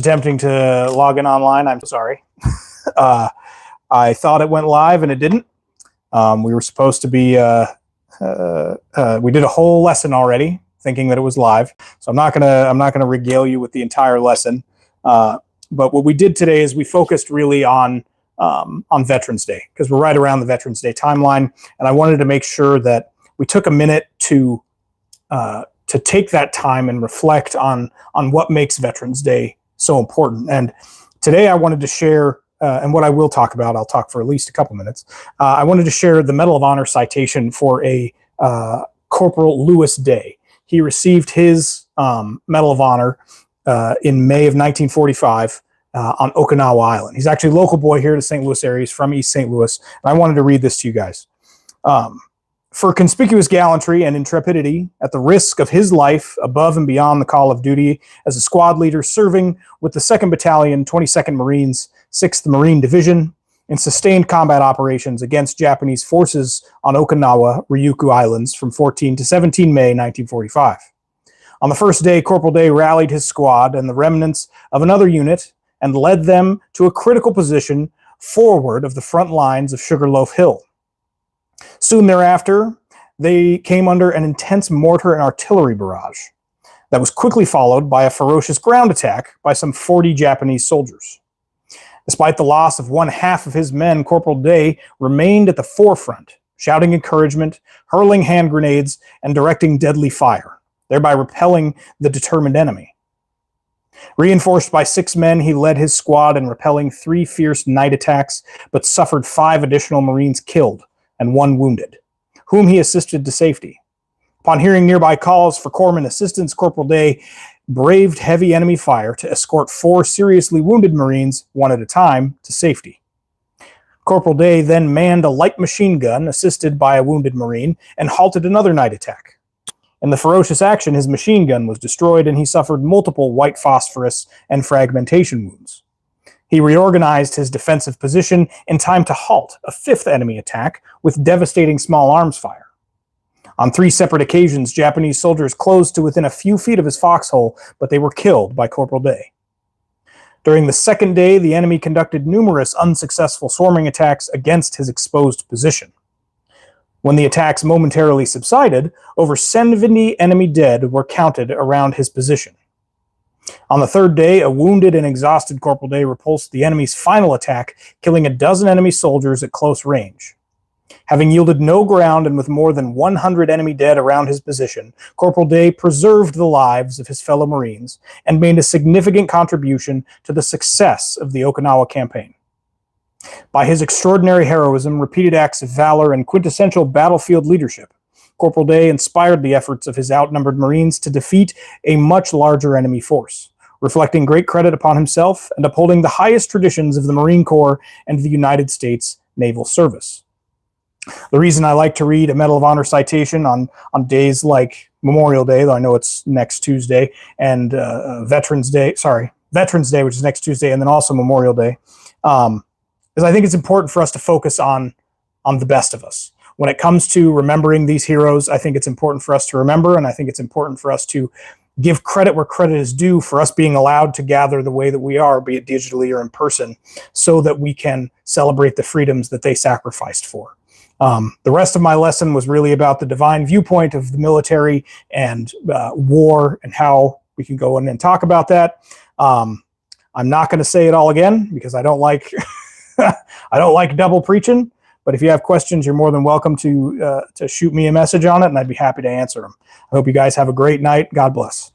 Attempting to log in online. I'm sorry. I thought it went live and it didn't. We were supposed to be, we did a whole lesson already thinking that it was live. So I'm not gonna regale you with the entire lesson. But what we did today is we focused really on Veterans Day, because we're right around the Veterans Day timeline. And I wanted to make sure that we took a minute to take that time and reflect on what makes Veterans Day so important. And today I wanted to share, and what I will talk about, I'll talk for at least a couple minutes. I wanted to share the Medal of Honor citation for a Corporal Lewis Day. He received his Medal of Honor in May of 1945 on Okinawa Island. He's actually a local boy here to St. Louis area. He's from East St. Louis. And I wanted to read this to you guys. For conspicuous gallantry and intrepidity, at the risk of his life above and beyond the call of duty as a squad leader serving with the 2nd Battalion, 22nd Marines, 6th Marine Division, in sustained combat operations against Japanese forces on Okinawa, Ryukyu Islands from 14 to 17 May 1945. On the first day, Corporal Day rallied his squad and the remnants of another unit and led them to a critical position forward of the front lines of Sugarloaf Hill. Soon thereafter, they came under an intense mortar and artillery barrage that was quickly followed by a ferocious ground attack by some 40 Japanese soldiers. Despite the loss of one half of his men, Corporal Day remained at the forefront, shouting encouragement, hurling hand grenades, and directing deadly fire, thereby repelling the determined enemy. Reinforced by 6 men, he led his squad in repelling 3 fierce night attacks, but suffered 5 additional Marines killed and 1 wounded, whom he assisted to safety. Upon hearing nearby calls for corpsman assistance, Corporal Day braved heavy enemy fire to escort 4 seriously wounded Marines, one at a time, to safety. Corporal Day then manned a light machine gun, assisted by a wounded Marine, and halted another night attack. In the ferocious action, his machine gun was destroyed, and he suffered multiple white phosphorus and fragmentation wounds. He reorganized his defensive position in time to halt a 5th enemy attack with devastating small arms fire. On 3 separate occasions, Japanese soldiers closed to within a few feet of his foxhole, but they were killed by Corporal Day. During the 2nd day, the enemy conducted numerous unsuccessful swarming attacks against his exposed position. When the attacks momentarily subsided, over 70 enemy dead were counted around his position. On the 3rd day, a wounded and exhausted Corporal Day repulsed the enemy's final attack, killing a dozen enemy soldiers at close range. Having yielded no ground and with more than 100 enemy dead around his position, Corporal Day preserved the lives of his fellow Marines and made a significant contribution to the success of the Okinawa campaign. By his extraordinary heroism, repeated acts of valor, and quintessential battlefield leadership, Corporal Day inspired the efforts of his outnumbered Marines to defeat a much larger enemy force, reflecting great credit upon himself and upholding the highest traditions of the Marine Corps and the United States Naval Service. The reason I like to read a Medal of Honor citation on days like Memorial Day, though I know it's next Tuesday, and Veterans Day, which is next Tuesday, and then also Memorial Day, is I think it's important for us to focus on the best of us. When it comes to remembering these heroes, I think it's important for us to remember, and I think it's important for us to give credit where credit is due for us being allowed to gather the way that we are, be it digitally or in person, so that we can celebrate the freedoms that they sacrificed for. The rest of my lesson was really about the divine viewpoint of the military and war and how we can go in and talk about that. I'm not going to say it all again because I don't like I don't like double preaching. But if you have questions, you're more than welcome to shoot me a message on it, and I'd be happy to answer them. I hope you guys have a great night. God bless.